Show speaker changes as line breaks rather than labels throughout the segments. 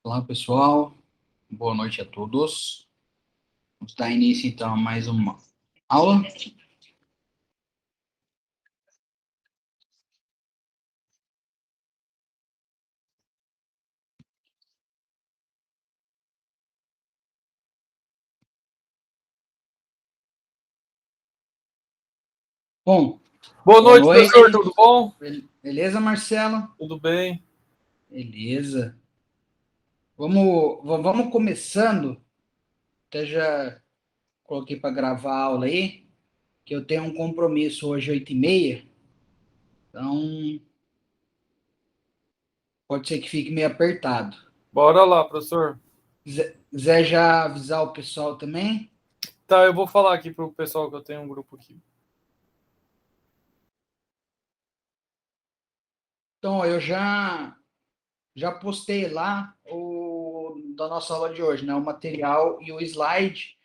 Olá, pessoal. Boa noite a todos. Vamos dar início, então, a mais uma aula. Bom,
Boa
boa
noite,
noite.
professor, tudo bom?
Beleza, Marcelo?
Tudo bem?
Beleza. Vamos começando. Até já coloquei para gravar a aula aí, que eu tenho um compromisso hoje, 8h30. Então, pode ser que fique meio apertado.
Bora lá, professor.
Zé já avisar o pessoal também?
Tá, eu vou falar aqui pro pessoal que eu tenho um grupo aqui.
Então, eu já postei lá o da nossa aula de hoje, né? O material e o slide,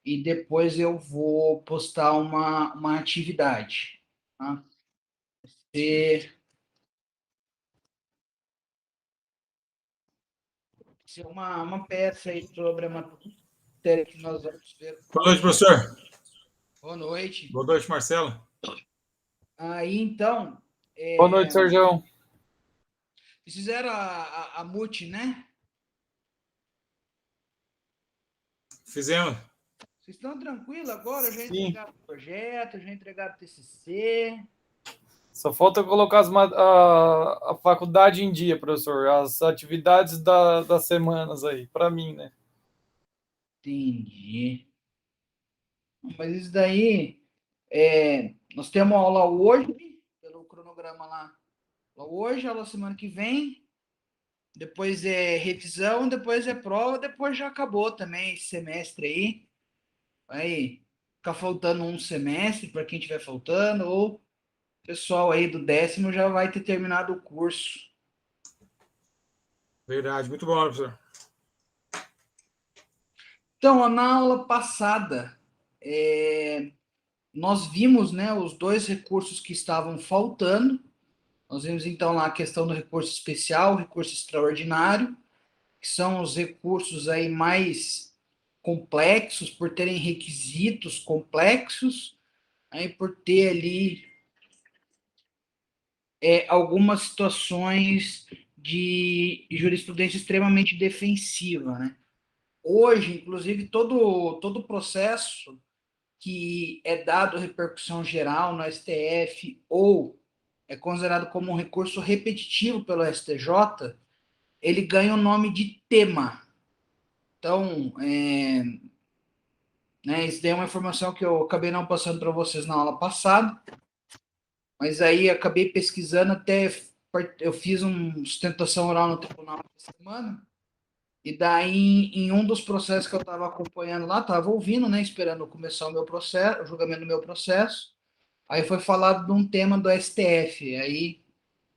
e depois eu vou postar uma atividade. Tá? Ser, ser uma peça aí sobre a matéria que nós vamos ver
Boa noite,
hoje.
professor.
Boa noite.
Boa noite, Marcelo.
Aí, então,
Boa noite, Sérgio.
fizeram a MUT, né?
Fizemos.
Vocês estão tranquilos agora? Já
Sim.
entregaram o projeto, já entregaram o TCC.
Só falta colocar a faculdade em dia, professor. As atividades das semanas aí, para mim, né?
Entendi. Mas isso daí, nós temos aula hoje, pelo cronograma lá. Hoje, aula semana que vem, depois é revisão, depois é prova, depois já acabou também esse semestre aí. Vai ficar faltando um semestre para quem estiver faltando, ou o pessoal aí do 10º já vai ter terminado o curso.
Verdade, muito bom, professor.
Então, na aula passada, nós vimos, né, os dois recursos que estavam faltando. Nós vimos, então, lá a questão do recurso especial, recurso extraordinário, que são os recursos aí mais complexos, por terem requisitos complexos, aí por ter ali algumas situações de jurisprudência extremamente defensiva, né? Hoje, inclusive, todo o processo que é dado repercussão geral no STF ou é considerado como um recurso repetitivo pelo STJ, ele ganha o nome de tema. Então, isso daí é uma informação que eu acabei não passando para vocês na aula passada, mas aí acabei pesquisando, até eu fiz uma sustentação oral no tribunal essa semana, e daí em um dos processos que eu estava acompanhando lá, estava ouvindo, né, esperando começar o meu processo, o julgamento do meu processo, aí foi falado de um tema do STF, aí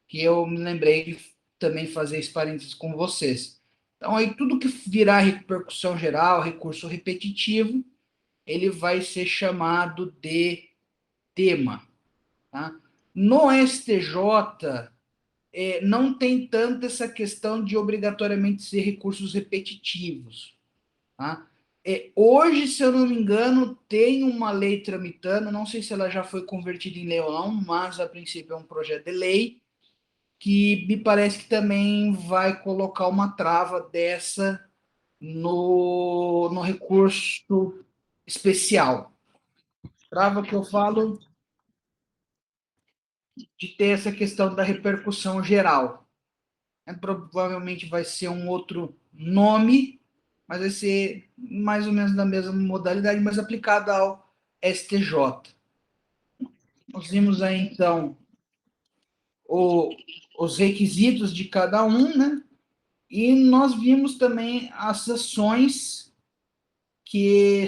que eu me lembrei de também fazer esse parênteses com vocês. Então, aí tudo que virar repercussão geral, recurso repetitivo, ele vai ser chamado de tema. Tá? No STJ, não tem tanto essa questão de obrigatoriamente ser recursos repetitivos. Tá? Hoje, se eu não me engano, tem uma lei tramitando, não sei se ela já foi convertida em lei ou não, mas a princípio é um projeto de lei, que me parece que também vai colocar uma trava dessa no recurso especial. Trava que eu falo de ter essa questão da repercussão geral. Provavelmente vai ser um outro nome, mas vai ser mais ou menos da mesma modalidade, mas aplicada ao STJ. Nós vimos aí, então, os requisitos de cada um, né? E nós vimos também as ações que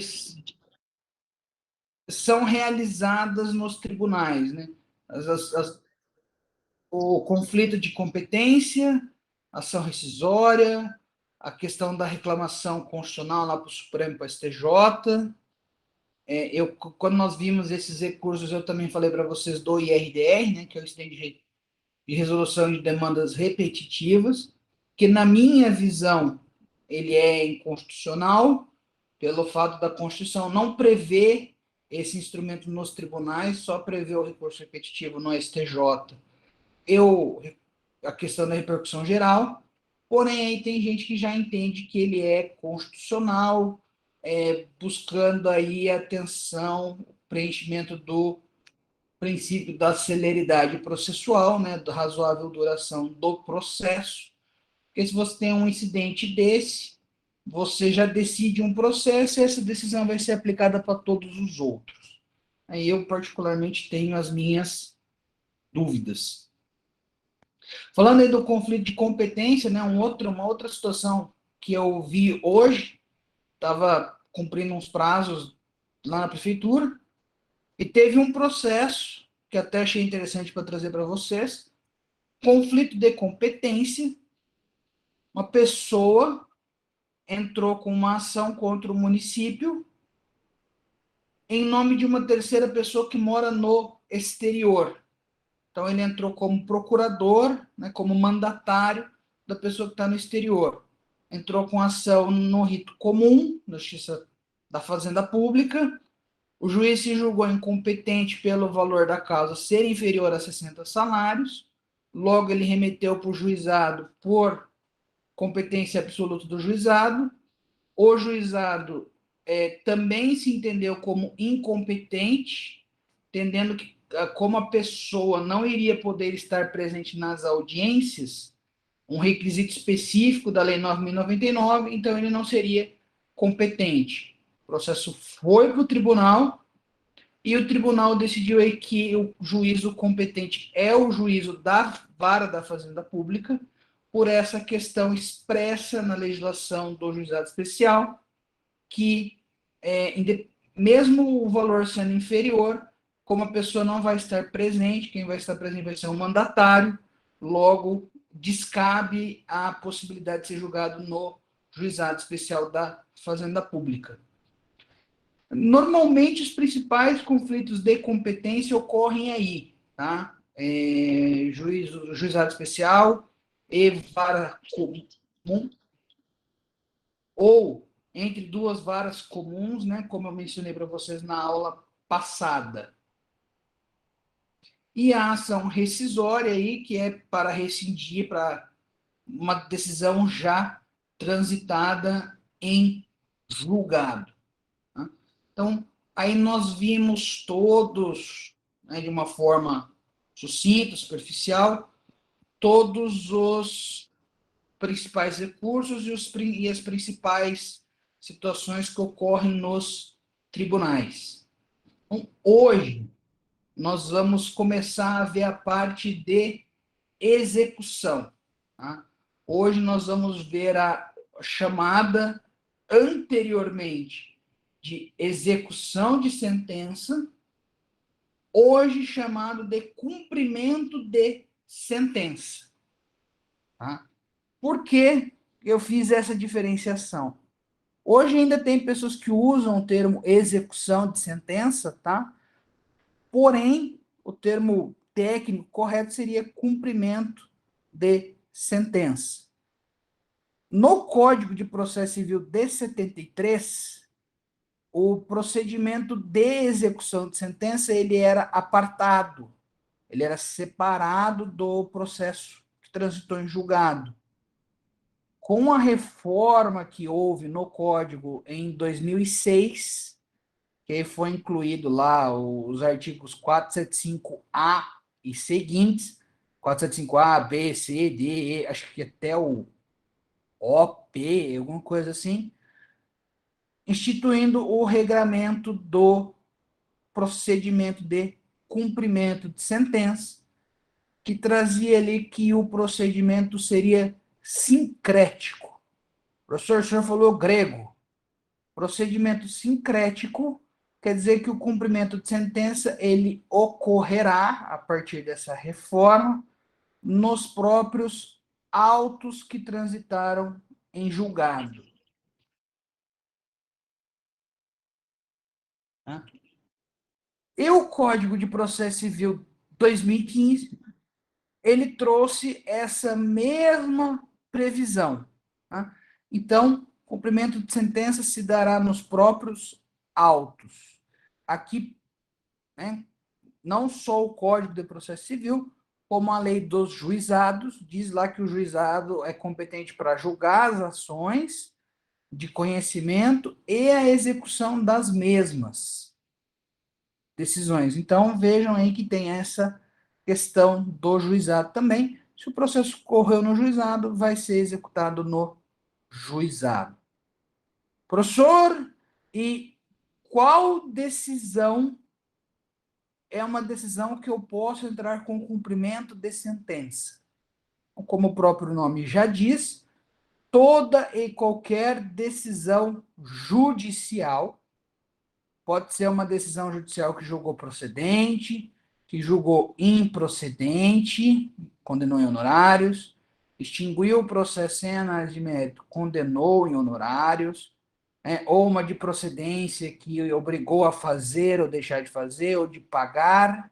são realizadas nos tribunais, né? O conflito de competência, ação rescisória, a questão da reclamação constitucional lá para o Supremo, para o STJ. Quando nós vimos esses recursos, eu também falei para vocês do IRDR, né, que é o Incidente de Resolução de Demandas Repetitivas. que na minha visão ele é inconstitucional, pelo fato da Constituição não prever esse instrumento nos tribunais, só prevê o recurso repetitivo no STJ. A questão da repercussão geral, porém aí tem gente que já entende que ele é constitucional, buscando aí a atenção, preenchimento do princípio da celeridade processual, né, da razoável duração do processo, porque se você tem um incidente desse, você já decide um processo e essa decisão vai ser aplicada para todos os outros. Aí eu, particularmente, tenho as minhas dúvidas. Falando aí do conflito de competência, né, uma outra situação que eu vi hoje, estava cumprindo uns prazos lá na prefeitura, e teve um processo, que até achei interessante para trazer para vocês, conflito de competência, uma pessoa entrou com uma ação contra o município em nome de uma terceira pessoa que mora no exterior. Então, ele entrou como procurador, né, como mandatário da pessoa que está no exterior. Entrou com ação no rito comum, na Justiça da Fazenda Pública. O juiz se julgou incompetente pelo valor da causa ser inferior a 60 salários. Logo, ele remeteu para o juizado por competência absoluta do juizado. O juizado também se entendeu como incompetente, entendendo que, como a pessoa não iria poder estar presente nas audiências, um requisito específico da Lei 9.099, então ele não seria competente. O processo foi para o tribunal, e o tribunal decidiu aí que o juízo competente é o juízo da Vara da Fazenda Pública, por essa questão expressa na legislação do juizado especial, que mesmo o valor sendo inferior, como a pessoa não vai estar presente, quem vai estar presente vai ser um mandatário, logo descabe a possibilidade de ser julgado no juizado especial da Fazenda Pública. Normalmente, os principais conflitos de competência ocorrem aí, tá? Juizado especial e vara comum, ou entre duas varas comuns, né, como eu mencionei para vocês na aula passada. E a ação rescisória aí, que é para rescindir, para uma decisão já transitada em julgado. Tá? Então, aí nós vimos todos, né, de uma forma sucinta, superficial, todos os principais recursos e as principais situações que ocorrem nos tribunais. Então, hoje, nós vamos começar a ver a parte de execução. Tá? Hoje nós vamos ver a chamada anteriormente de execução de sentença, hoje chamado de cumprimento de sentença. Tá? Por que eu fiz essa diferenciação? Hoje ainda tem pessoas que usam o termo execução de sentença, tá? Porém, o termo técnico correto seria cumprimento de sentença. No Código de Processo Civil de 73, o procedimento de execução de sentença ele era apartado, ele era separado do processo que transitou em julgado. Com a reforma que houve no Código em 2006, que foi incluído lá os artigos 475A e seguintes, 475A, B, C, D, E, acho que até o OP, alguma coisa assim, instituindo o regramento do procedimento de cumprimento de sentença, que trazia ali que o procedimento seria sincrético. Professor, o senhor falou grego. Procedimento sincrético quer dizer que o cumprimento de sentença ele ocorrerá, a partir dessa reforma, nos próprios autos que transitaram em julgado. E o Código de Processo Civil 2015, ele trouxe essa mesma previsão. Tá? Então, cumprimento de sentença se dará nos próprios autos. Aqui, né, não só o Código de Processo Civil, como a lei dos juizados, diz lá que o juizado é competente para julgar as ações de conhecimento e a execução das mesmas decisões. Então, vejam aí que tem essa questão do juizado também. Se o processo correu no juizado, vai ser executado no juizado. Professor, e qual decisão é uma decisão que eu posso entrar com cumprimento de sentença? Como o próprio nome já diz, toda e qualquer decisão judicial, pode ser uma decisão judicial que julgou procedente, que julgou improcedente, condenou em honorários, extinguiu o processo sem análise de mérito, condenou em honorários, ou uma de procedência que obrigou a fazer ou deixar de fazer, ou de pagar.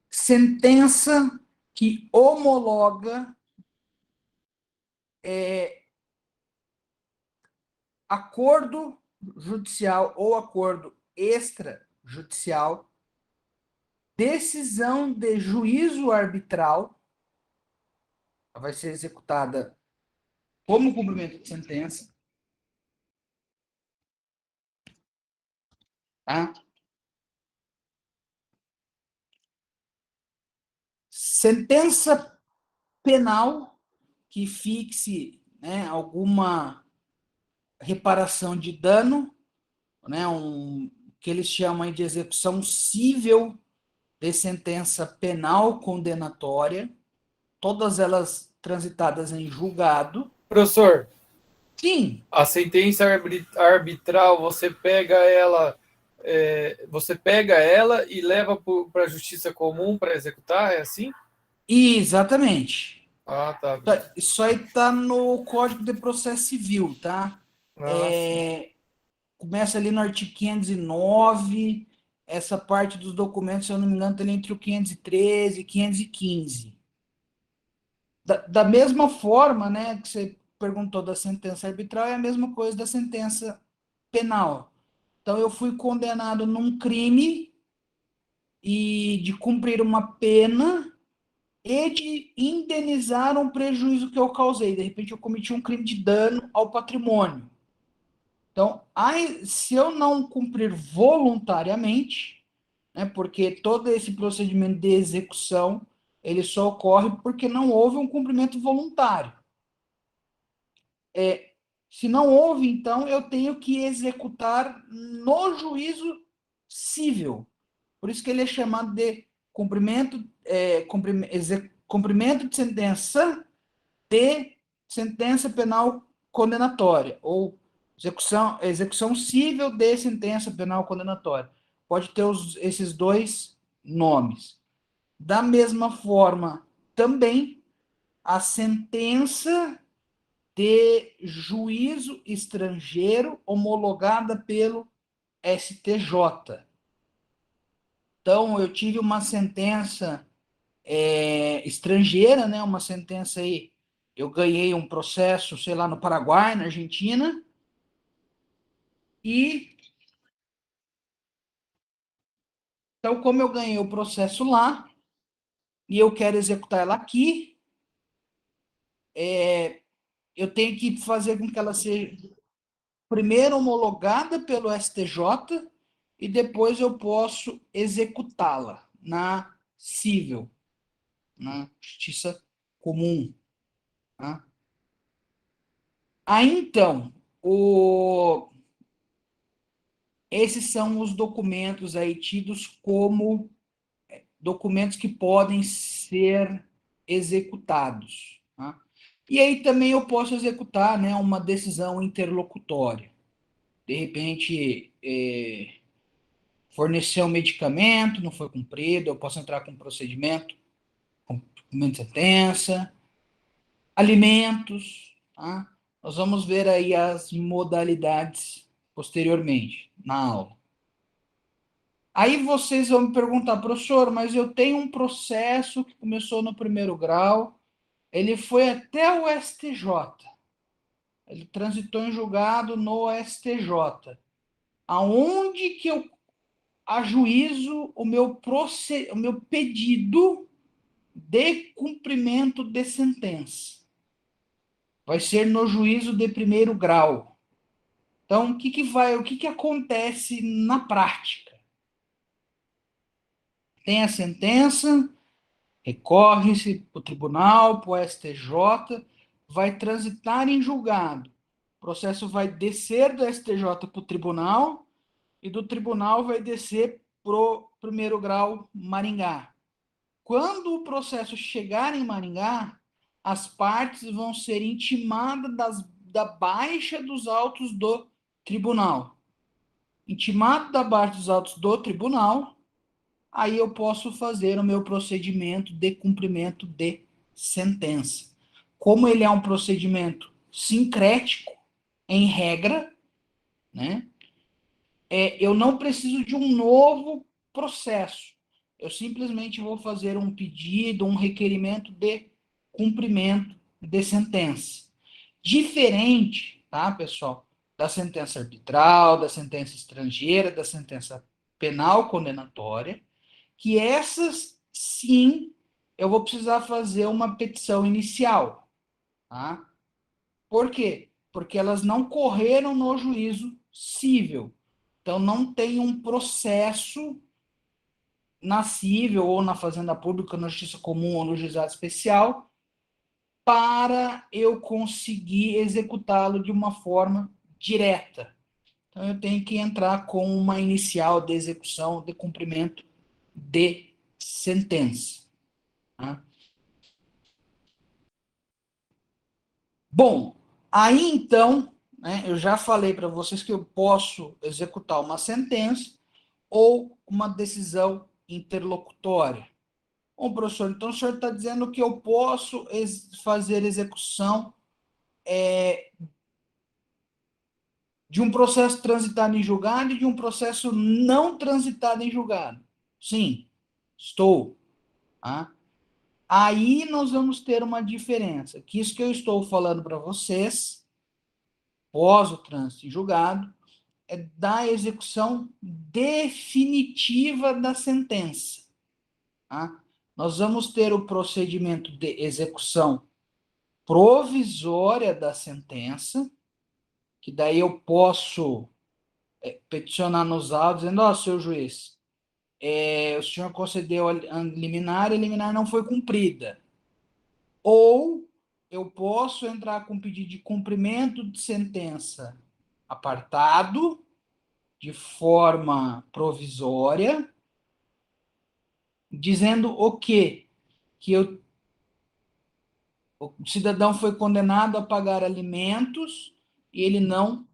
Sentença que homologa acordo judicial ou acordo extrajudicial, decisão de juízo arbitral, vai ser executada como cumprimento de sentença, tá? Sentença penal que fixe, né, alguma reparação de dano, né, que eles chamam de execução cível de sentença penal condenatória, todas elas transitadas em julgado.
Professor,
Sim.
a sentença arbitral, você pega ela e leva para a justiça comum para executar, é assim?
Exatamente.
Ah, tá.
Isso aí está no Código de Processo Civil, tá? Começa ali no artigo 509, essa parte dos documentos, se eu não me engano, está entre o 513 e 515. Da mesma forma, né, que você perguntou da sentença arbitral, é a mesma coisa da sentença penal. Então, eu fui condenado num crime e de cumprir uma pena e de indenizar um prejuízo que eu causei. De repente, eu cometi um crime de dano ao patrimônio. Então, se eu não cumprir voluntariamente, né, porque todo esse procedimento de execução, ele só ocorre porque não houve um cumprimento voluntário. Se não houve, então, eu tenho que executar no juízo civil. Por isso que ele é chamado de cumprimento de sentença penal condenatória, ou execução cível de sentença penal condenatória. Pode ter esses dois nomes. Da mesma forma, também, a sentença de juízo estrangeiro homologada pelo STJ. Então, eu tive uma sentença estrangeira, né? Uma sentença aí, eu ganhei um processo, sei lá, no Paraguai, na Argentina, e então, como eu ganhei o processo lá, e eu quero executar ela aqui, eu tenho que fazer com que ela seja primeiro homologada pelo STJ e depois eu posso executá-la na cível, na justiça comum. Tá? Aí, então, esses são os documentos aí tidos como documentos que podem ser executados. Tá? E aí também eu posso executar, né, uma decisão interlocutória. De repente, forneceu um medicamento, não foi cumprido, eu posso entrar com um procedimento, cumprimento de sentença, alimentos, tá? Nós vamos ver aí as modalidades posteriormente, na aula. Aí vocês vão me perguntar, professor, mas eu tenho um processo que começou no primeiro grau, ele foi até o STJ. Ele transitou em julgado no STJ. Aonde que eu ajuizo o meu pedido de cumprimento de sentença? Vai ser no juízo de primeiro grau. Então, o que acontece na prática? Tem a sentença, recorre-se para o tribunal, para o STJ, vai transitar em julgado. O processo vai descer do STJ para o tribunal e do tribunal vai descer para o primeiro grau Maringá. Quando o processo chegar em Maringá, as partes vão ser intimadas da baixa dos autos do tribunal. Intimado da baixa dos autos do tribunal, aí eu posso fazer o meu procedimento de cumprimento de sentença. Como ele é um procedimento sincrético, em regra, né? Eu não preciso de um novo processo. Eu simplesmente vou fazer um pedido, um requerimento de cumprimento de sentença. Diferente, tá, pessoal, da sentença arbitral, da sentença estrangeira, da sentença penal condenatória, que essas, sim, eu vou precisar fazer uma petição inicial. Tá? Por quê? Porque elas não correram no juízo cível. Então, não tem um processo na cível ou na fazenda pública, na justiça comum ou no juizado especial para eu conseguir executá-lo de uma forma direta. Então, eu tenho que entrar com uma inicial de execução de cumprimento de sentença. Tá? Bom, aí então, né, eu já falei para vocês que eu posso executar uma sentença ou uma decisão interlocutória. Bom, professor, então o senhor está dizendo que eu posso fazer execução de um processo transitado em julgado e de um processo não transitado em julgado. Sim, estou. Tá? Aí nós vamos ter uma diferença, que isso que eu estou falando para vocês, pós o trânsito em julgado, é da execução definitiva da sentença. Tá? Nós vamos ter o procedimento de execução provisória da sentença, que daí eu posso peticionar nos autos, dizendo, ó, seu juiz, o senhor concedeu a liminar não foi cumprida. Ou eu posso entrar com pedido de cumprimento de sentença apartado, de forma provisória, dizendo o quê? Que o cidadão foi condenado a pagar alimentos e ele não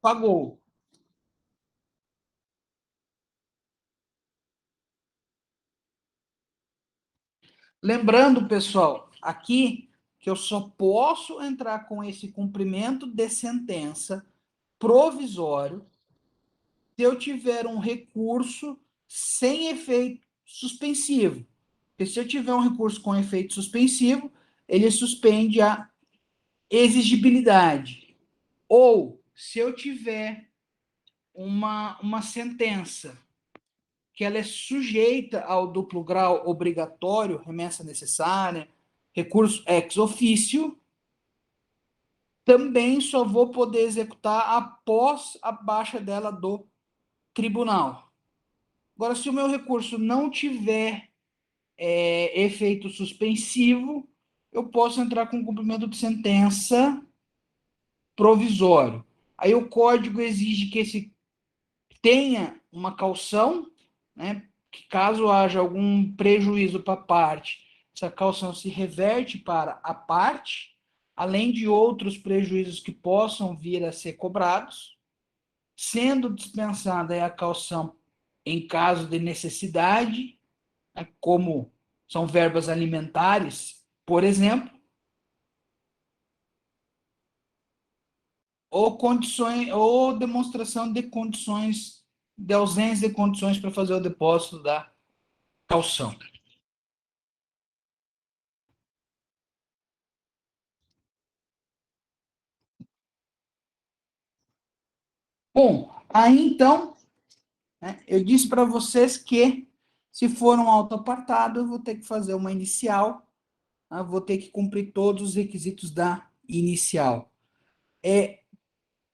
pagou. Lembrando, pessoal, aqui que eu só posso entrar com esse cumprimento de sentença provisório se eu tiver um recurso sem efeito suspensivo. Porque se eu tiver um recurso com efeito suspensivo, ele suspende a exigibilidade. Ou, se eu tiver uma sentença que ela é sujeita ao duplo grau obrigatório, remessa necessária, recurso ex officio, também só vou poder executar após a baixa dela do tribunal. Agora, se o meu recurso não tiver efeito suspensivo, eu posso entrar com cumprimento de sentença provisório. Aí o código exige que esse tenha uma caução, né, que caso haja algum prejuízo para a parte, essa caução se reverte para a parte, além de outros prejuízos que possam vir a ser cobrados, sendo dispensada a caução em caso de necessidade, né, como são verbas alimentares, por exemplo, ou condições, ou demonstração de condições, de ausência de condições para fazer o depósito da caução. Bom, aí então, né, eu disse para vocês que, se for um autoapartado, eu vou ter que fazer uma inicial, tá? Vou ter que cumprir todos os requisitos da inicial.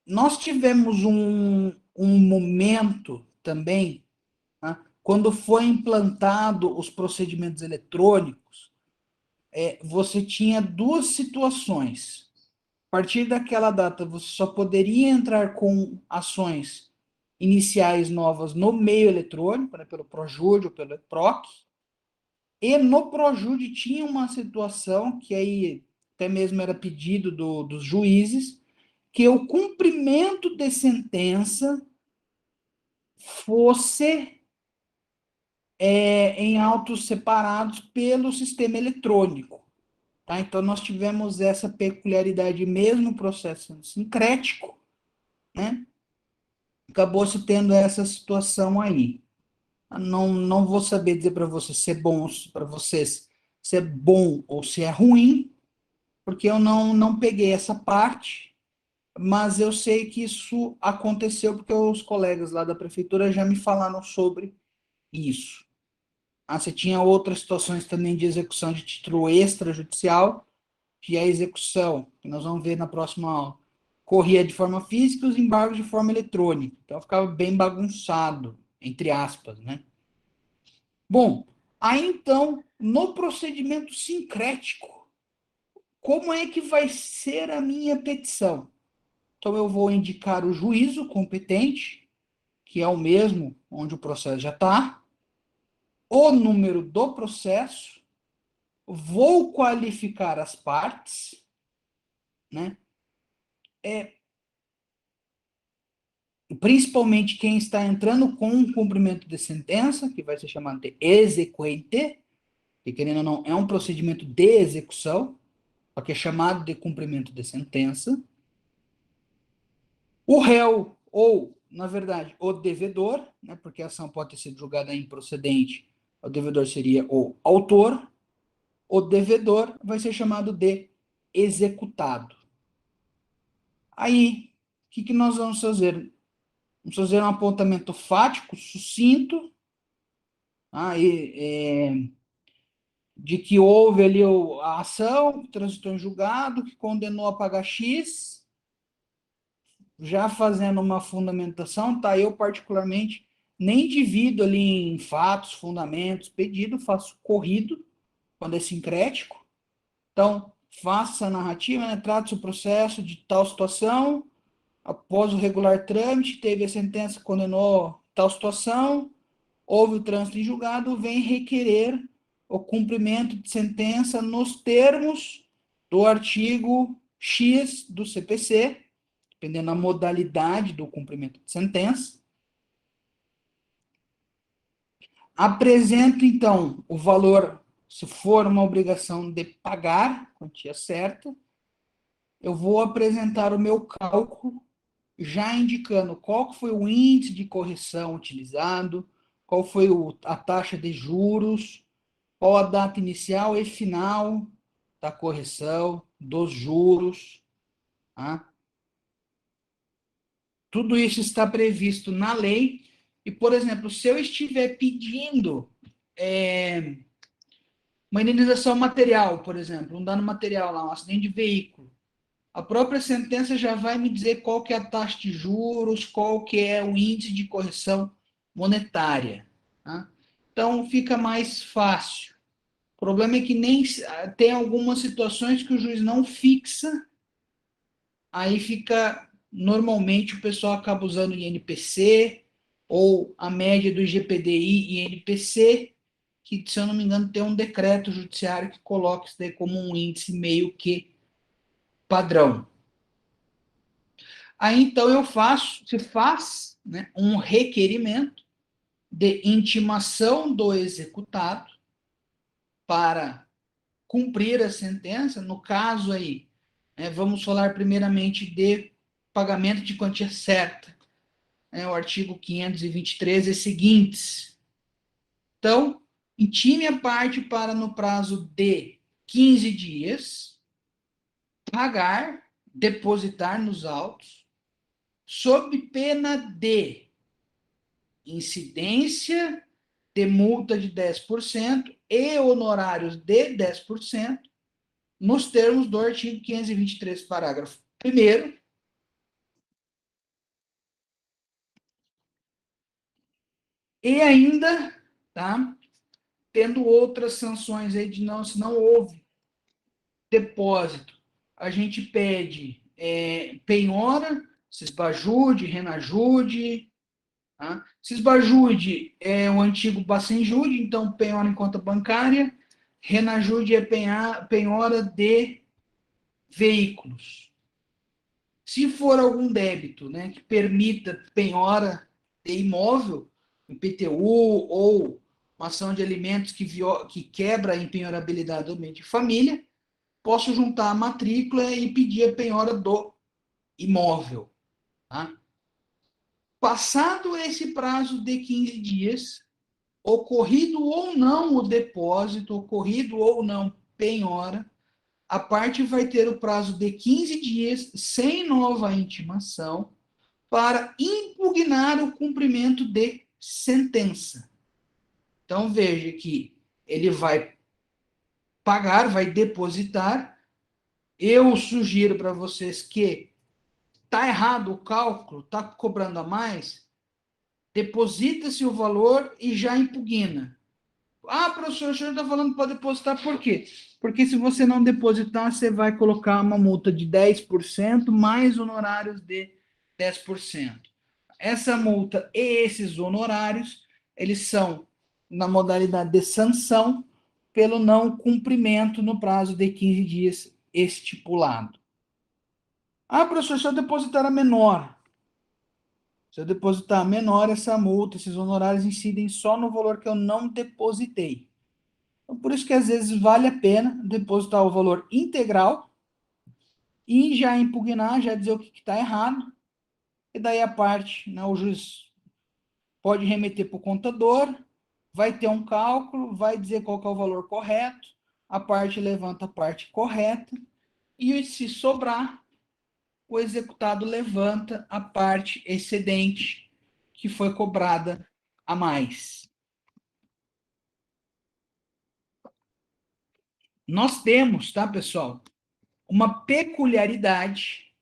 Nós tivemos um momento também, tá, quando foi implantado os procedimentos eletrônicos, você tinha duas situações. A partir daquela data, você só poderia entrar com ações iniciais novas no meio eletrônico, né, pelo Projude ou pelo EPROC, e no Projude tinha uma situação que aí até mesmo era pedido dos juízes, que o cumprimento de sentença fosse em autos separados pelo sistema eletrônico. Tá? Então, nós tivemos essa peculiaridade mesmo no processo sincrético, né? Acabou-se tendo essa situação aí. Não vou saber dizer para vocês se é bom para vocês, se é bom ou se é ruim, porque eu não peguei essa parte, mas eu sei que isso aconteceu porque os colegas lá da prefeitura já me falaram sobre isso. Você tinha outras situações também de execução de título extrajudicial, que a execução, que nós vamos ver na próxima aula, corria de forma física e os embargos de forma eletrônica. Então ficava bem bagunçado, entre aspas, né? Bom, aí então, no procedimento sincrético, como é que vai ser a minha petição? Então eu vou indicar o juízo competente, que é o mesmo onde o processo já está, o número do processo, vou qualificar as partes, né? Principalmente quem está entrando com um cumprimento de sentença, que vai ser chamado de exequente, que querendo ou não, é um procedimento de execução, só que é chamado de cumprimento de sentença. O réu, ou, na verdade, o devedor, né, porque a ação pode ter sido julgada improcedente, o devedor seria o autor, o devedor vai ser chamado de executado. Aí, o que nós vamos fazer? Vamos fazer um apontamento fático, sucinto, de que houve ali a ação, que transitou em julgado, que condenou a pagar X, já fazendo uma fundamentação, tá? Eu, particularmente, nem divido ali em fatos, fundamentos, pedido, faço corrido, quando é sincrético. Então, faça a narrativa, né? Trata-se o processo de tal situação, após o regular trâmite, teve a sentença que condenou tal situação, houve o trânsito em julgado, vem requerer o cumprimento de sentença nos termos do artigo X do CPC, dependendo da modalidade do cumprimento de sentença. Apresento, então, o valor, se for uma obrigação de pagar, quantia certa, eu vou apresentar o meu cálculo, já indicando qual foi o índice de correção utilizado, qual foi a taxa de juros, qual a data inicial e final da correção, dos juros. Tá? Tudo isso está previsto na lei. E, por exemplo, se eu estiver pedindo uma indenização material, por exemplo, um dano material lá, um acidente de veículo, a própria sentença já vai me dizer qual que é a taxa de juros, qual que é o índice de correção monetária. Tá? Então, fica mais fácil. O problema é que nem tem algumas situações que o juiz não fixa, aí fica, normalmente o pessoal acaba usando o INPC, ou a média do IGPDI e INPC, que, se eu não me engano, tem um decreto judiciário que coloca isso daí como um índice meio que padrão. Aí, então, se faz, né, um requerimento de intimação do executado para cumprir a sentença. No caso aí, vamos falar primeiramente de pagamento de quantia certa, o artigo 523 e seguintes. Então, intime a parte para, no prazo de 15 dias, pagar, depositar nos autos, sob pena de incidência de multa de 10% e honorários de 10%, nos termos do artigo 523, parágrafo 1º, e ainda, tá, tendo outras sanções aí de não, se não houve depósito, a gente pede penhora, Sisbajude, Renajude, tá? Sisbajude é o antigo Bacenjude, então penhora em conta bancária, Renajude é penhora de veículos. Se for algum débito, né, que permita penhora de imóvel, IPTU ou uma ação de alimentos que quebra a empenhorabilidade do bem de família, posso juntar a matrícula e pedir a penhora do imóvel. Tá? Passado esse prazo de 15 dias, ocorrido ou não o depósito, ocorrido ou não penhora, a parte vai ter o prazo de 15 dias, sem nova intimação, para impugnar o cumprimento de sentença. Então, veja que ele vai pagar, vai depositar. Eu sugiro para vocês que está errado o cálculo, está cobrando a mais, deposita-se o valor e já impugna. Ah, professor, o senhor está falando para depositar por quê? Porque se você não depositar, você vai colocar uma multa de 10% mais honorários de 10%. Essa multa e esses honorários, eles são na modalidade de sanção pelo não cumprimento no prazo de 15 dias estipulado. Ah, professor, se eu depositar a menor. Se eu depositar a menor, essa multa, esses honorários incidem só no valor que eu não depositei. Então, por isso que às vezes vale a pena depositar o valor integral e já impugnar, já dizer o que está errado. E daí a parte, né, o juiz pode remeter para o contador, vai ter um cálculo, vai dizer qual que é o valor correto, a parte levanta a parte correta, e se sobrar, o executado levanta a parte excedente que foi cobrada a mais. Nós temos, tá, pessoal, uma peculiaridade.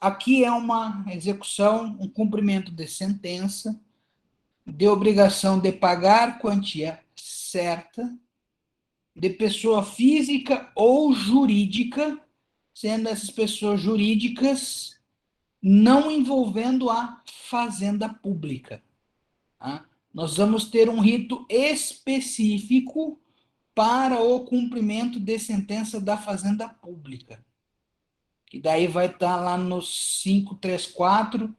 Aqui é uma execução, um cumprimento de sentença, de obrigação de pagar quantia certa, de pessoa física ou jurídica, sendo essas pessoas jurídicas não envolvendo a fazenda pública. Tá? Nós vamos ter um rito específico para o cumprimento de sentença da fazenda pública. Que daí vai estar lá no 534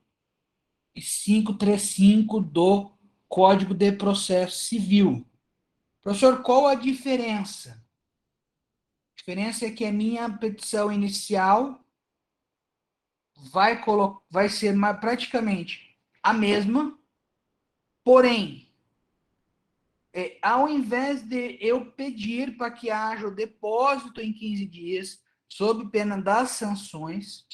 e 535 do Código de Processo Civil. Professor, qual a diferença? A diferença é que a minha petição inicial vai ser praticamente a mesma, porém, ao invés de eu pedir para que haja o depósito em 15 dias, sob pena das sanções,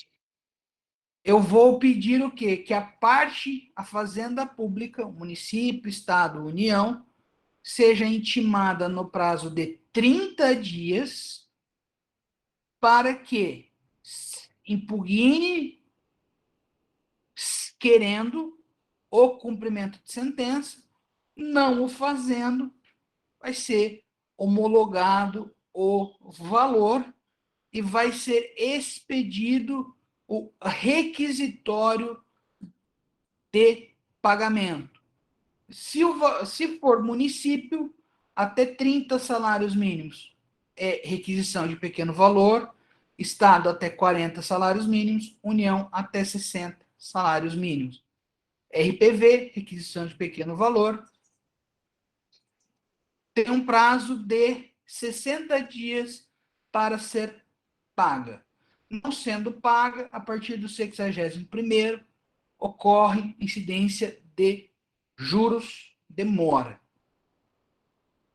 eu vou pedir o quê? Que a fazenda pública, município, estado, União, seja intimada no prazo de 30 dias para que impugne, querendo o cumprimento de sentença, não o fazendo, vai ser homologado o valor e vai ser expedido o requisitório de pagamento. Se for município, até 30 salários mínimos é requisição de pequeno valor, Estado até 40 salários mínimos, União até 60 salários mínimos. RPV, requisição de pequeno valor, tem um prazo de 60 dias para ser paga. Não sendo paga, a partir do 61º, ocorre incidência de juros de mora.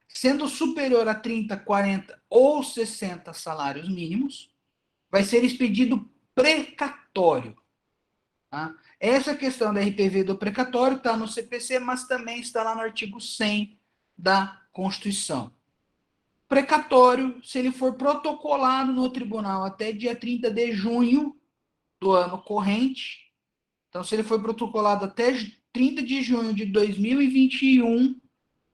Sendo superior a 30, 40 ou 60 salários mínimos, vai ser expedido precatório. Tá? Essa questão da RPV do precatório está no CPC, mas também está lá no artigo 100 da Constituição. Precatório, se ele for protocolado no tribunal até dia 30 de junho do ano corrente, então se ele for protocolado até 30 de junho de 2021,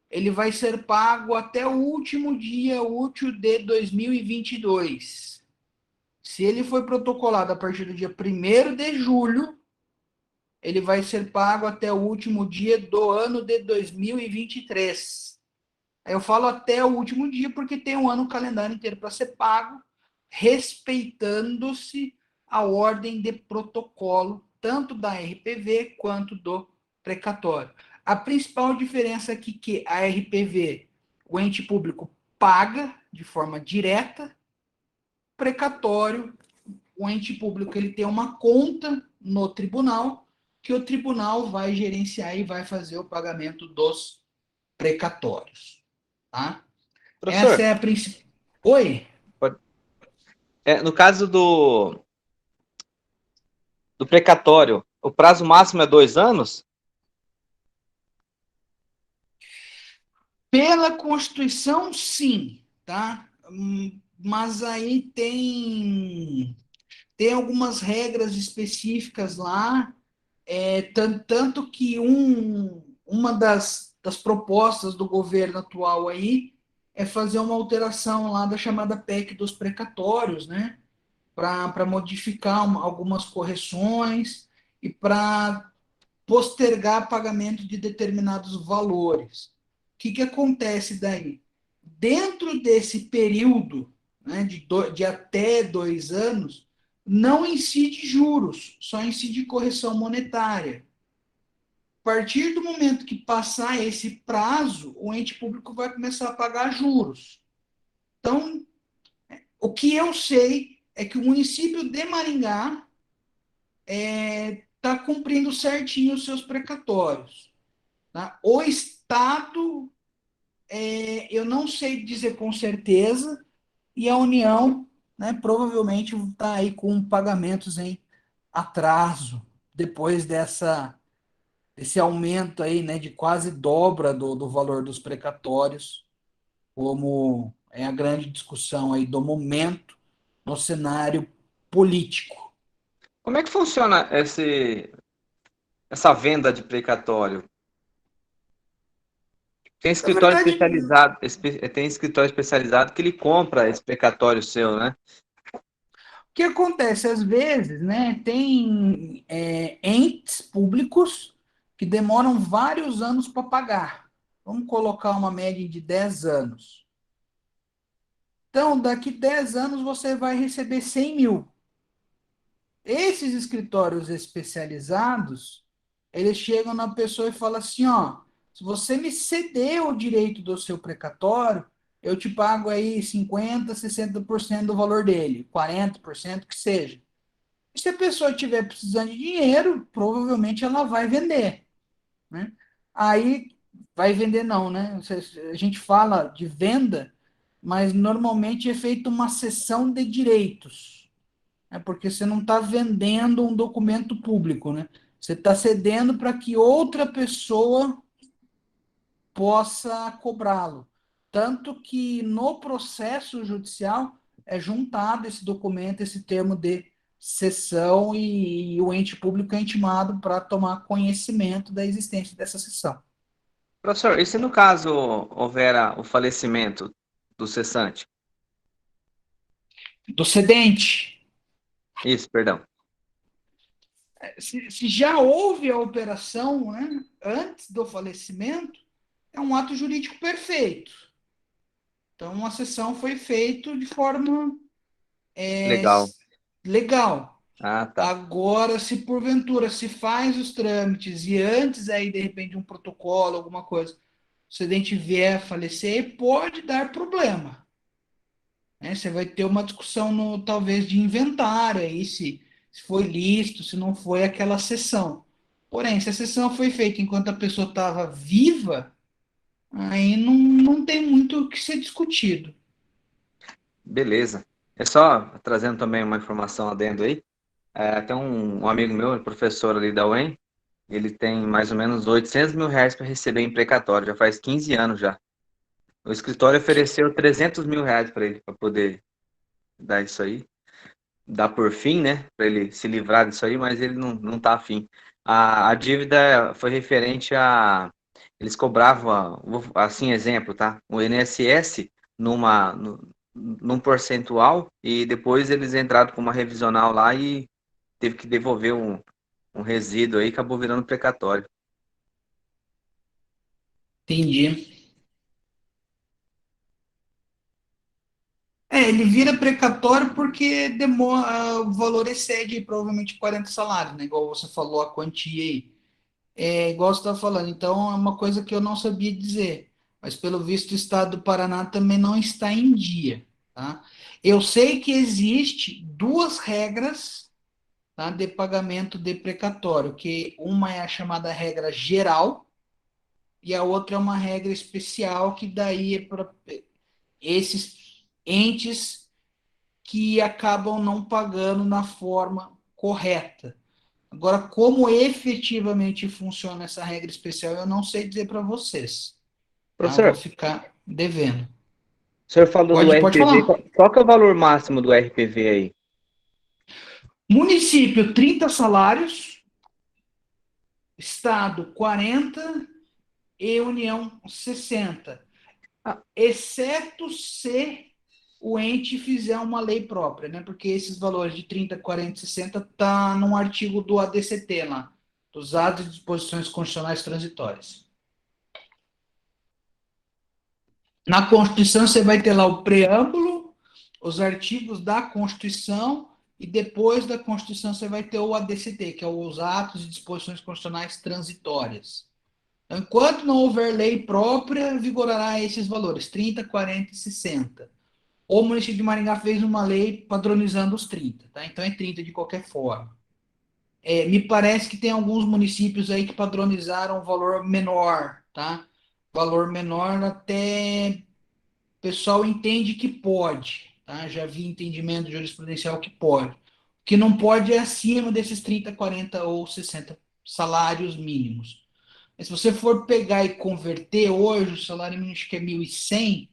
ele vai ser pago até o último dia útil de 2022. Se ele for protocolado a partir do dia 1º de julho, ele vai ser pago até o último dia do ano de 2023. Eu falo até o último dia porque tem um ano calendário inteiro para ser pago, respeitando-se a ordem de protocolo, tanto da RPV quanto do precatório. A principal diferença aqui é que a RPV, o ente público paga de forma direta, precatório, o ente público ele tem uma conta no tribunal, que o tribunal vai gerenciar e vai fazer o pagamento dos precatórios. Tá?
Professor,
Essa é a principal. Oi?
no caso do precatório, o prazo máximo é 2 anos?
Pela Constituição, sim, tá? Mas aí tem algumas regras específicas lá, tanto que uma das propostas do governo atual aí é fazer uma alteração lá da chamada PEC dos precatórios, né? Para modificar algumas correções e para postergar pagamento de determinados valores. O que acontece daí? Dentro desse período, né, de até 2 anos, não incide juros, só incide correção monetária. A partir do momento que passar esse prazo, o ente público vai começar a pagar juros. Então, o que eu sei é que o município de Maringá está cumprindo certinho os seus precatórios. Tá? O Estado, eu não sei dizer com certeza, e a União, né, provavelmente está aí com pagamentos em atraso, depois desse aumento aí, né, de quase dobra do valor dos precatórios, como é a grande discussão aí do momento no cenário político.
Como é que funciona essa venda de precatório? Tem
Na
escritório
verdade,
especializado, que ele compra esse precatório seu, né?
o que acontece às vezes, né, tem entes públicos que demoram vários anos para pagar. Vamos colocar uma média de 10 anos. Então, daqui 10 anos você vai receber 100 mil. Esses escritórios especializados, eles chegam na pessoa e falam assim, ó, se você me ceder o direito do seu precatório, eu te pago aí 50%, 60% do valor dele, 40%, que seja. E se a pessoa estiver precisando de dinheiro, provavelmente ela vai vender, né? Aí, vai vender não, né? A gente fala de venda, mas normalmente é feita uma cessão de direitos. Porque você não está vendendo um documento público, né? Você está cedendo para que outra pessoa possa cobrá-lo. Tanto que no processo judicial é juntado esse documento, esse termo de cessão, e o ente público é intimado para tomar conhecimento da existência dessa cessão.
Professor, e se no caso houver o falecimento do cessante?
Do cedente.
Isso, perdão.
Se já houve a operação, né, antes do falecimento, é um ato jurídico perfeito. Então, a cessão foi feita de forma
Legal.
legal.
Ah, tá.
Agora, se porventura se faz os trâmites e antes aí, de repente, um protocolo, alguma coisa, o cedente vier a falecer, pode dar problema. Né? Você vai ter uma discussão, talvez, de inventário aí, se foi lícito, se não foi aquela cessão. Porém, se a cessão foi feita enquanto a pessoa estava viva, aí não tem muito o que ser discutido.
Beleza. É só trazendo também uma informação adendo aí. Tem um amigo meu, professor ali da UEM, ele tem mais ou menos R$ 800 mil para receber em precatório, já faz 15 anos já. O escritório ofereceu R$ 300 mil para ele, para poder dar isso aí, dar por fim, né, para ele se livrar disso aí, mas ele não tá afim. A dívida foi referente a, eles cobravam, assim, exemplo, tá? O INSS num percentual e depois eles entraram com uma revisional lá e teve que devolver um resíduo aí, acabou virando precatório.
Entendi. Ele vira precatório porque demora, o valor excede provavelmente 40 salários, né? Igual você falou, a quantia aí. É igual você está falando, então é uma coisa que eu não sabia dizer. Mas pelo visto o estado do Paraná também não está em dia, tá? Eu sei que existe duas regras, tá, de pagamento de precatório, que uma é a chamada regra geral e a outra é uma regra especial que daí é para esses entes que acabam não pagando na forma correta. Agora, como efetivamente funciona essa regra especial, eu não sei dizer para vocês. Tá? Vou
Professor,
ficar devendo.
o senhor falou do
Pode
RPV,
falar.
qual que é o valor máximo do RPV aí?
Município, 30 salários. Estado, 40. E União, 60.
Ah,
Exceto se o ente fizer uma lei própria, né? Porque esses valores de 30, 40 e 60 tá no artigo do ADCT lá, dos atos de disposições constitucionais transitórias. Na Constituição você vai ter lá o preâmbulo, os artigos da Constituição e depois da Constituição você vai ter o ADCT, que é os atos de disposições constitucionais transitórias. Então, enquanto não houver lei própria, vigorará esses valores, 30, 40 e 60. O município de Maringá fez uma lei padronizando os 30, tá? Então é 30 de qualquer forma. Me parece que tem alguns municípios aí que padronizaram um valor menor, tá? Valor menor até o pessoal entende que pode, tá? Já vi entendimento jurisprudencial que pode. O que não pode é acima desses 30, 40 ou 60 salários mínimos. Mas se você for pegar e converter hoje, o salário mínimo acho que é 1.100,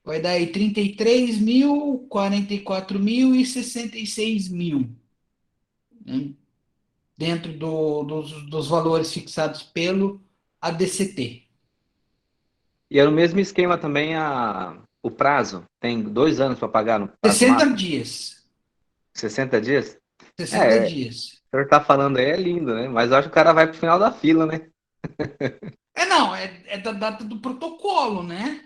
vai dar aí 33 mil, 44 mil e 66 mil, né? Dentro dos valores fixados pelo ADCT.
e é no mesmo esquema também o prazo? Tem 2 anos para pagar no prazo
60
máximo?
dias.
60 dias?
60
O
dias.
senhor está falando aí é lindo, né? Mas eu acho que o cara vai pro final da fila, né?
Não, é da data do protocolo, né?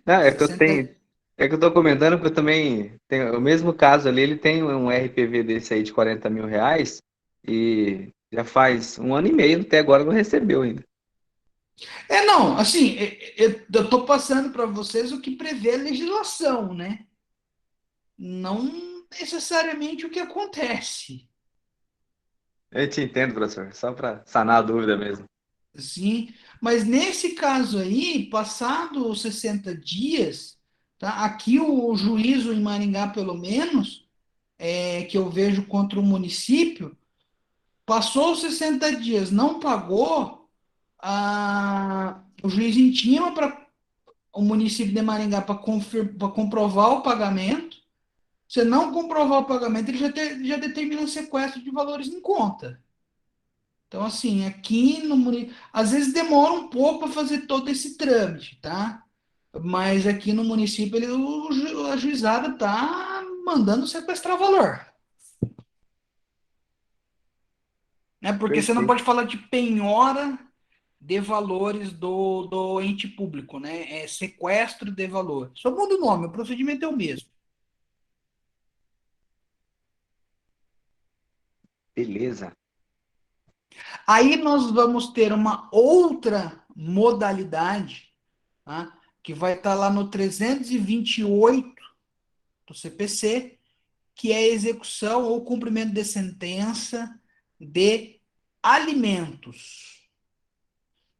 Não,
60.
é que eu tô comentando porque eu também tenho o mesmo caso ali, ele tem um RPV desse aí de R$ 40 mil e já faz 1 ano e meio, até agora não recebeu ainda.
Não, assim, eu estou passando para vocês o que prevê a legislação, né? Não necessariamente o que acontece.
Eu te entendo, professor, só para sanar a dúvida mesmo.
Sim, mas nesse caso aí, passado os 60 dias, tá? Aqui o juízo em Maringá, pelo menos, que eu vejo contra o município, passou os 60 dias, não pagou, o juiz intima para o município de Maringá para comprovar o pagamento. Se não comprovar o pagamento, ele já determina o sequestro de valores em conta. Então, assim, aqui no município, às vezes demora um pouco para fazer todo esse trâmite, tá? Mas aqui no município, a juizada tá mandando sequestrar valor. Né? Porque você não
Perfeito.
pode falar de penhora de valores do ente público, né? É sequestro de valor. Só muda o nome, o procedimento é o mesmo.
Beleza.
Aí nós vamos ter uma outra modalidade, tá? Que vai estar lá no 328 do CPC, que é a execução ou cumprimento de sentença de alimentos.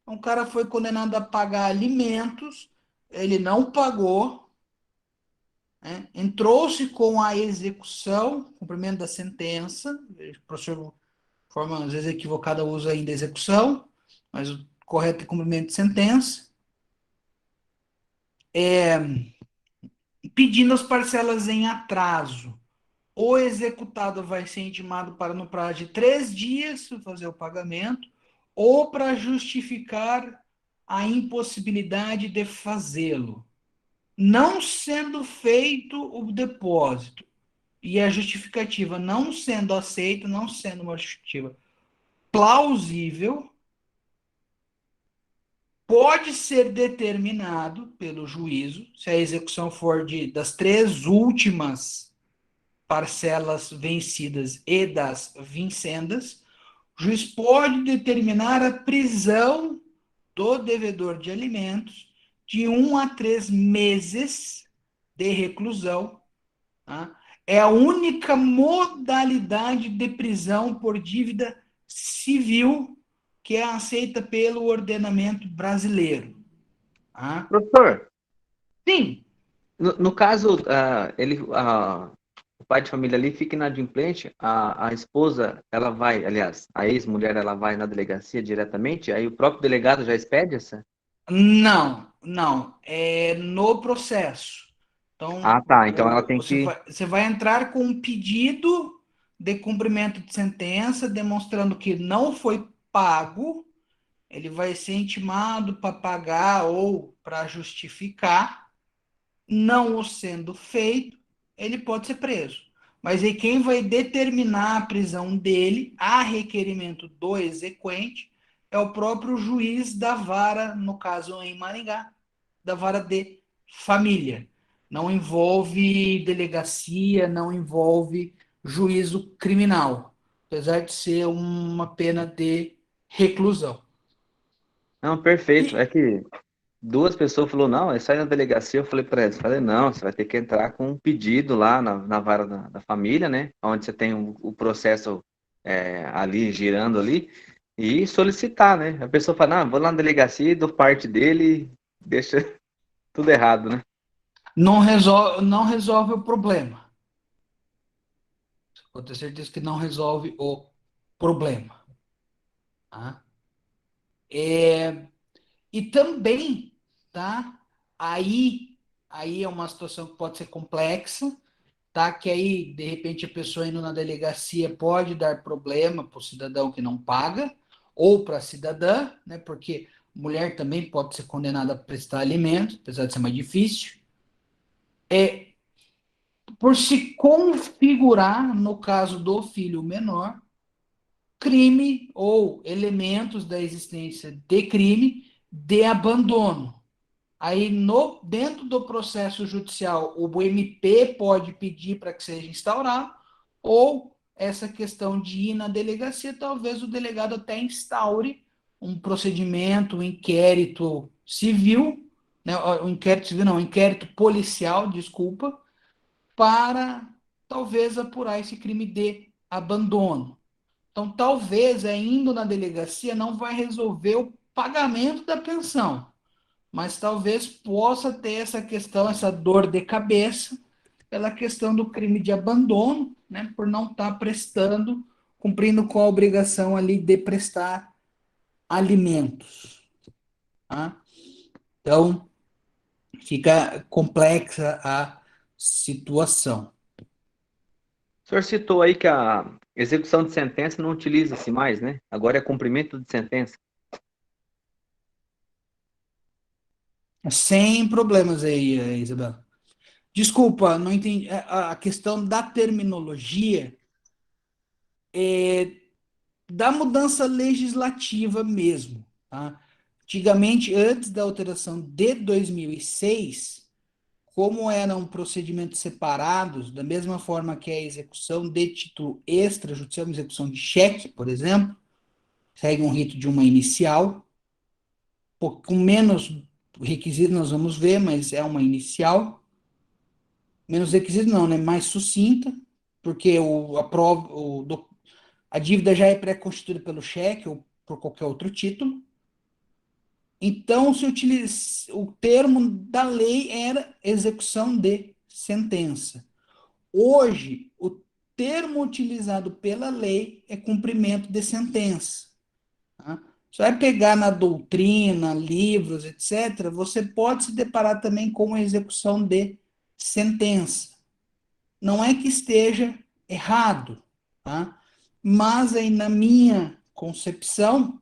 Então, o cara foi condenado a pagar alimentos, ele não pagou, né? Entrou-se com a execução, cumprimento da sentença, o professor, de forma às vezes equivocada, usa ainda execução, mas o correto é cumprimento de sentença, pedindo as parcelas em atraso. O executado vai ser intimado para, no prazo de 3 dias, fazer o pagamento, ou para justificar a impossibilidade de fazê-lo. Não sendo feito o depósito, e a justificativa não sendo aceita, não sendo uma justificativa plausível, pode ser determinado pelo juízo, se a execução for das 3 últimas parcelas vencidas e das vincendas, o juiz pode determinar a prisão do devedor de alimentos de 1 a 3 meses de reclusão. Tá? É a única modalidade de prisão por dívida civil que é aceita pelo ordenamento brasileiro. Tá?
Professor,
Sim,
no caso, o pai de família ali fica inadimplente, a esposa, ela vai, aliás, a ex-mulher, ela vai na delegacia diretamente, aí o próprio delegado já expede essa?
não, é no processo. Então,
Ah, tá, então ela tem
você vai entrar com um pedido de cumprimento de sentença, demonstrando que não foi pago, ele vai ser intimado para pagar ou para justificar, não o sendo feito, ele pode ser preso. Mas aí quem vai determinar a prisão dele, a requerimento do exequente, é o próprio juiz da vara, no caso em Maringá, da vara de família. Não envolve delegacia, não envolve juízo criminal, apesar de ser uma pena de reclusão.
Não, perfeito. É
E,
que duas pessoas falaram, não, é só ir na delegacia. Eu falei para eles, falei, não, você vai ter que entrar com um pedido lá na vara da família, né? Onde você tem o processo ali, girando ali, e solicitar, né? A pessoa fala, não, vou lá na delegacia e dou parte dele, deixa tudo errado, né?
não resolve o problema. Vou ter certeza que não resolve o problema. Tá? E também, tá? Aí é uma situação que pode ser complexa, tá? Que aí, de repente, a pessoa indo na delegacia pode dar problema para o cidadão que não paga, ou para a cidadã, né? Porque mulher também pode ser condenada a prestar alimentos, apesar de ser mais difícil. Por se configurar, no caso do filho menor, crime ou elementos da existência de crime de abandono. Aí, dentro do processo judicial, o MP pode pedir para que seja instaurado, ou essa questão de ir na delegacia, talvez o delegado até instaure um procedimento, um inquérito civil, né, um inquérito civil não, um inquérito policial, desculpa, para talvez apurar esse crime de abandono. Então, talvez, indo na delegacia, não vai resolver o pagamento da pensão, mas talvez possa ter essa questão, essa dor de cabeça, pela questão do crime de abandono, né, por não estar prestando, cumprindo com a obrigação ali de prestar alimentos. Tá? Então, fica complexa a situação.
O senhor citou aí que a execução de sentença não utiliza-se mais, né? Agora é cumprimento de sentença.
Sem problemas aí, Isabela. Desculpa, não entendi. A questão da terminologia é da mudança legislativa mesmo. Tá? Antigamente, antes da alteração de 2006, como eram procedimentos separados, da mesma forma que a execução de título extrajudicial, execução de cheque, por exemplo, segue um rito de uma inicial, com menos requisitos nós vamos ver, mas é uma inicial. Menos requisito não, né? Mais sucinta, porque a dívida já é pré-constituída pelo cheque ou por qualquer outro título. Então, o termo da lei era execução de sentença. Hoje, o termo utilizado pela lei é cumprimento de sentença. Tá? Você vai pegar na doutrina, livros, etc., você pode se deparar também com a execução de sentença. Não é que esteja errado, tá? Mas aí, na minha concepção,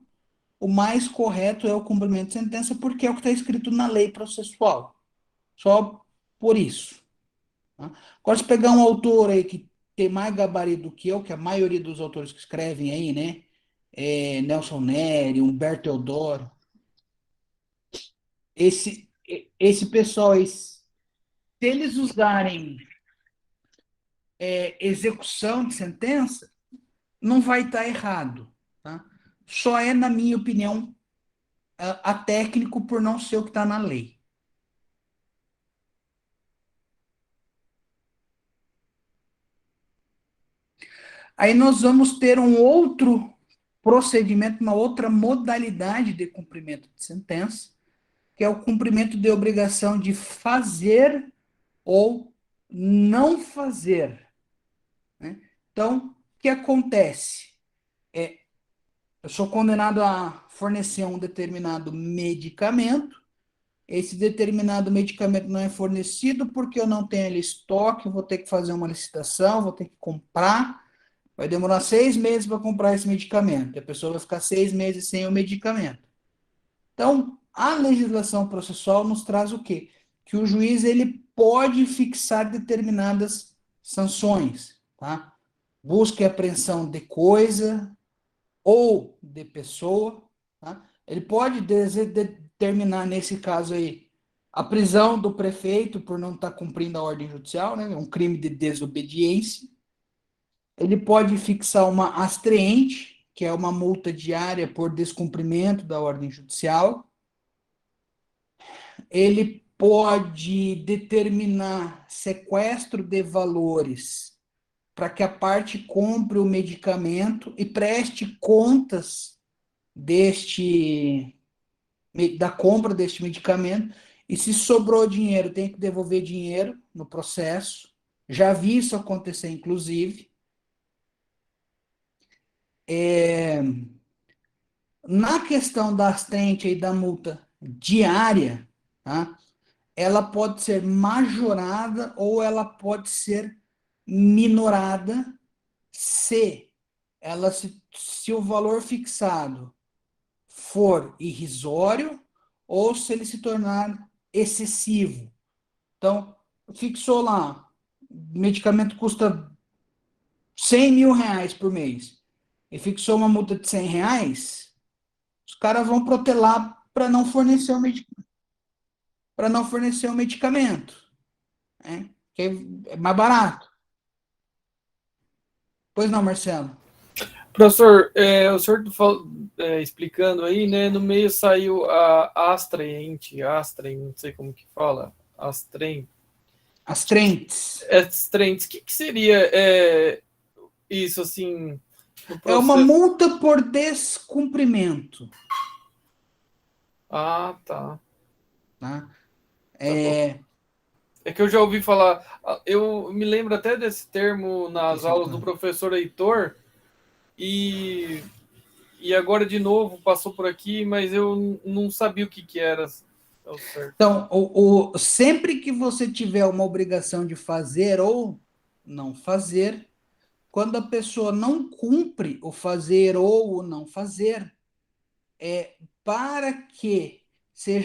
o mais correto é o cumprimento de sentença, porque é o que está escrito na lei processual. Só por isso. Tá? Agora, se pegar um autor aí que tem mais gabarito do que eu, que a maioria dos autores que escrevem aí, né? Nelson Neri, Humberto Eudoro, esse pessoal aí, se eles usarem execução de sentença, não vai estar errado. Tá? Só é, na minha opinião, técnico por não ser o que está na lei. Aí nós vamos ter um outro procedimento, uma outra modalidade de cumprimento de sentença, que é o cumprimento de obrigação de fazer ou não fazer. Né? Então, o que acontece? Eu sou condenado a fornecer um determinado medicamento, esse determinado medicamento não é fornecido porque eu não tenho ele estoque, eu vou ter que fazer uma licitação, vou ter que comprar, vai demorar 6 meses para comprar esse medicamento, a pessoa vai ficar 6 meses sem o medicamento. Então, a legislação processual nos traz o quê? Que o juiz ele pode fixar determinadas sanções, tá? Busca e apreensão de coisa ou de pessoa, tá? Ele pode determinar, nesse caso aí, a prisão do prefeito por não estar cumprindo a ordem judicial, né? É um crime de desobediência. Ele pode fixar uma astraente, que é uma multa diária por descumprimento da ordem judicial. Ele pode determinar sequestro de valores para que a parte compre o medicamento e preste contas da compra deste medicamento. E se sobrou dinheiro, tem que devolver dinheiro no processo. Já vi isso acontecer, inclusive. Na questão da assistente e da multa diária, tá? Ela pode ser majorada ou ela pode ser minorada se o valor fixado for irrisório ou se ele se tornar excessivo. Então, fixou lá, o medicamento custa 100 mil reais por mês e fixou uma multa de 100 reais, os caras vão protelar para não fornecer o medicamento, né? Que é mais barato. Pois não, Marcelo?
Professor, o senhor explicando aí, né? No meio saiu a Astraente, não sei como que fala, Astraente.
Astraentes.
Astraentes, o que seria isso, assim, no
É uma
processo?
multa por descumprimento.
Ah, tá.
Tá?
Tá bom. É que eu já ouvi falar, eu me lembro até desse termo nas aulas do professor Heitor, e agora de novo passou por aqui, mas eu não sabia o que era. Certo.
Então, sempre que você tiver uma obrigação de fazer ou não fazer, quando a pessoa não cumpre o fazer ou o não fazer, para que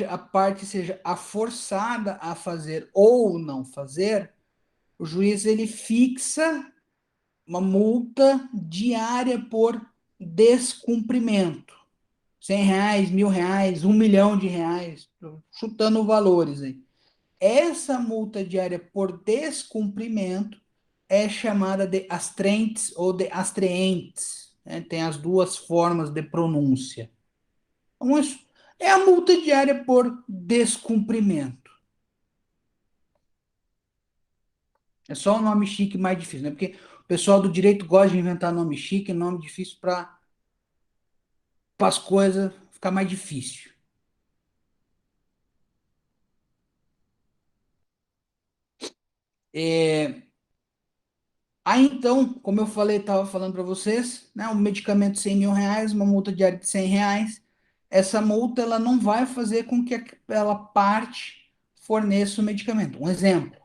a parte seja forçada a fazer ou não fazer, o juiz ele fixa uma multa diária por descumprimento. 100 reais, 1.000 reais, 1 milhão de reais, chutando valores aí. Essa multa diária por descumprimento é chamada de astrentes ou de astraentes, né? Tem as duas formas de pronúncia. Então, é a multa diária por descumprimento. É só um nome chique mais difícil, né? Porque o pessoal do direito gosta de inventar nome chique, nome difícil para as coisas ficar mais difícil. Aí, então, como eu falei, estava falando para vocês, né, um medicamento de 100 mil reais, uma multa diária de 100 reais, essa multa ela não vai fazer com que aquela parte forneça o medicamento. Um exemplo.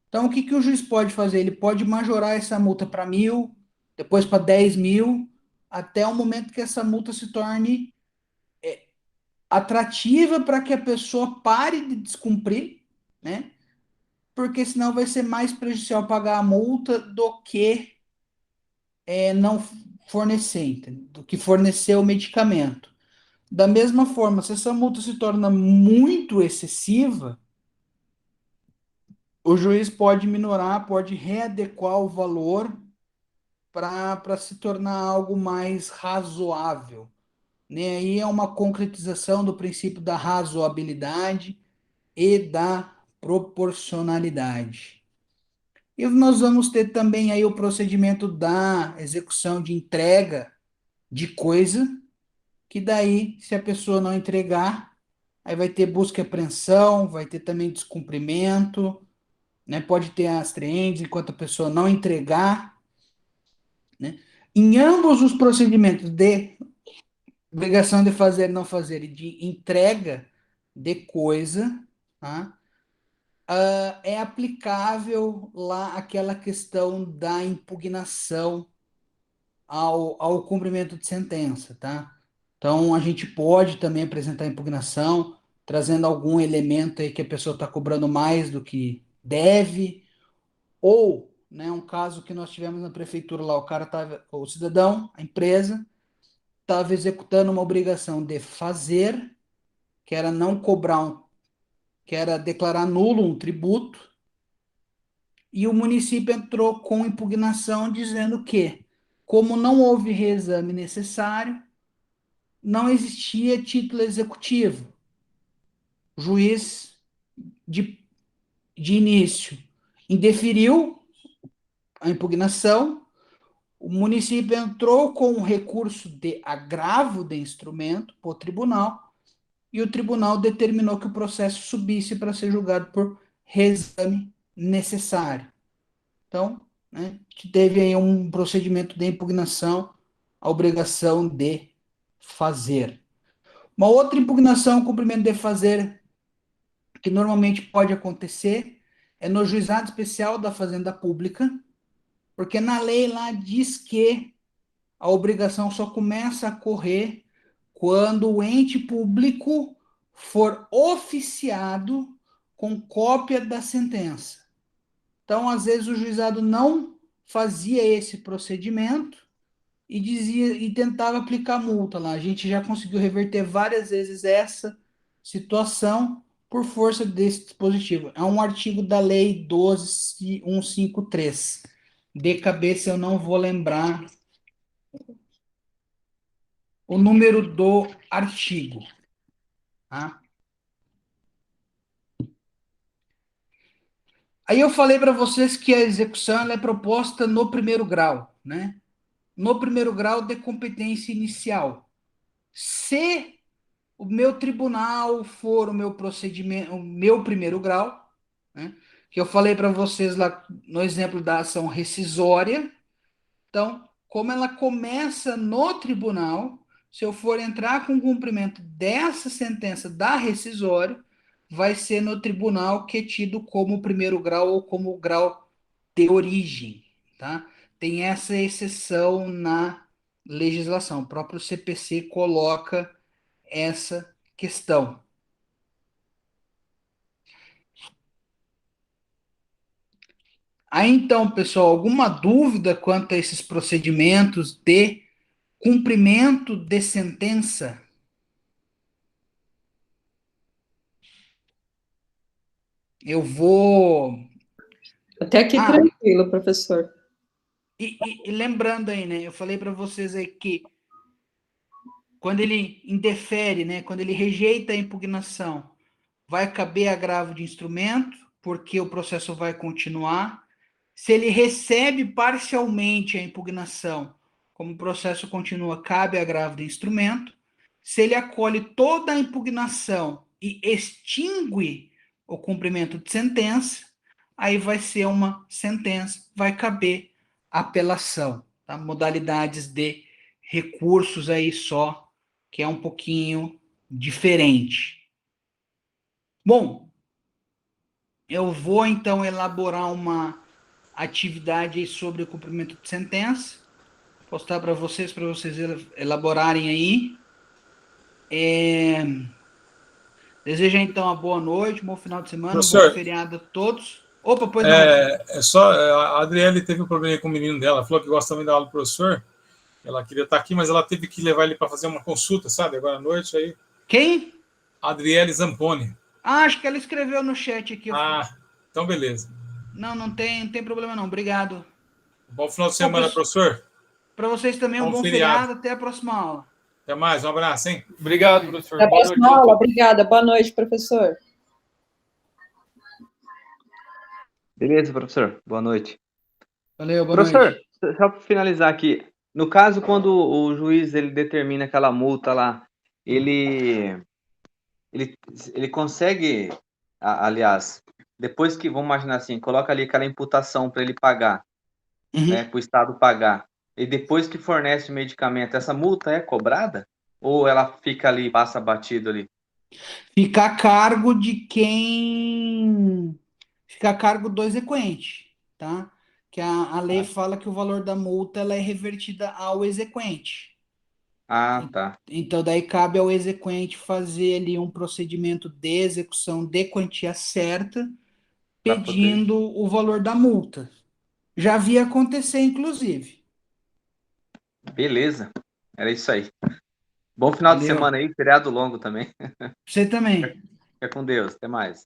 Então, o que, que o juiz pode fazer? Ele pode majorar essa multa para 1.000, depois para 10 mil, até o momento que essa multa se torne atrativa para que a pessoa pare de descumprir, né? Porque senão vai ser mais prejudicial pagar a multa do que não fornecer, entendeu? Do que fornecer o medicamento. Da mesma forma, se essa multa se torna muito excessiva, o juiz pode minorar, pode readequar o valor para se tornar algo mais razoável. Né? Aí é uma concretização do princípio da razoabilidade e da proporcionalidade. E nós vamos ter também aí o procedimento da execução de entrega de coisa, que daí, se a pessoa não entregar, aí vai ter busca e apreensão, vai ter também descumprimento, né? Pode ter as apreensões enquanto a pessoa não entregar, né? Em ambos os procedimentos de obrigação de fazer e não fazer e de entrega de coisa, tá? É aplicável lá aquela questão da impugnação ao cumprimento de sentença, tá? Então, a gente pode também apresentar impugnação, trazendo algum elemento aí que a pessoa está cobrando mais do que deve, ou, né, um caso que nós tivemos na prefeitura lá, o cidadão, a empresa, estava executando uma obrigação de fazer, que era não cobrar, que era declarar nulo um tributo, e o município entrou com impugnação dizendo que, como não houve reexame necessário, não existia título executivo. O juiz, de início, indeferiu a impugnação, o município entrou com um recurso de agravo de instrumento para o tribunal, e o tribunal determinou que o processo subisse para ser julgado por reexame necessário. Então, né, teve aí um procedimento de impugnação, a obrigação de fazer. Uma outra impugnação, cumprimento de fazer, que normalmente pode acontecer, é no juizado especial da Fazenda Pública, porque na lei lá diz que a obrigação só começa a correr quando o ente público for oficiado com cópia da sentença. Então, às vezes, o juizado não fazia esse procedimento e dizia e tentava aplicar multa lá. A gente já conseguiu reverter várias vezes essa situação por força desse dispositivo. É um artigo da Lei 12.153. De cabeça eu não vou lembrar o número do artigo. Tá? Aí eu falei para vocês que a execução ela é proposta no primeiro grau, né? No primeiro grau de competência inicial. Se o meu tribunal for o meu procedimento, o meu primeiro grau, né? Que eu falei para vocês lá no exemplo da ação rescisória. Então, como ela começa no tribunal, se eu for entrar com cumprimento dessa sentença da rescisória, vai ser no tribunal que é tido como primeiro grau ou como grau de origem, tá? Tem essa exceção na legislação. O próprio CPC coloca essa questão. Aí então, pessoal, alguma dúvida quanto a esses procedimentos de cumprimento de sentença? Eu vou.
Até aqui tranquilo, professor.
E lembrando aí, né? Eu falei para vocês aí que quando ele indefere, né? Quando ele rejeita a impugnação, vai caber agravo de instrumento, porque o processo vai continuar. Se ele recebe parcialmente a impugnação, como o processo continua, cabe agravo de instrumento. Se ele acolhe toda a impugnação e extingue o cumprimento de sentença, aí vai ser uma sentença, vai caber apelação, tá? Modalidades de recursos aí só, que é um pouquinho diferente. Bom, eu vou então elaborar uma atividade aí sobre o cumprimento de sentença, postar para vocês elaborarem aí. Desejo então uma boa noite, um bom final de semana, um bom
Professor,
feriado a todos. Opa, pois não.
a Adriele teve um problema com o menino dela, falou que gosta também da aula do professor, ela queria estar aqui, mas ela teve que levar ele para fazer uma consulta, sabe, agora à noite, aí.
Quem?
Adriele Zamponi.
Ah, acho que ela escreveu no chat aqui.
Então beleza.
Não tem problema não, obrigado.
Bom final de semana, professor.
Para vocês também um bom feriado, até a próxima aula.
Até mais, um abraço, hein?
Obrigado, professor.
Até a próxima aula, obrigada. Boa noite, professor.
Beleza, professor. Boa noite.
Valeu, boa
professor,
noite.
Só para finalizar aqui, no caso, quando o juiz ele determina aquela multa lá, ele consegue, aliás, depois que, vamos imaginar assim, coloca ali aquela imputação para ele pagar, né, para o Estado pagar, e depois que fornece o medicamento, essa multa é cobrada? Ou ela fica ali, passa batido ali?
Fica a cargo de quem... Fica a cargo do exequente, tá? Que a lei fala que o valor da multa ela é revertida ao exequente.
Tá.
Então, daí cabe ao exequente fazer ali um procedimento de execução de quantia certa, pedindo o valor da multa. Já vi acontecer, inclusive.
Beleza. Era isso aí. Bom final de semana aí, feriado longo também.
Você também.
Fica com Deus. Até mais.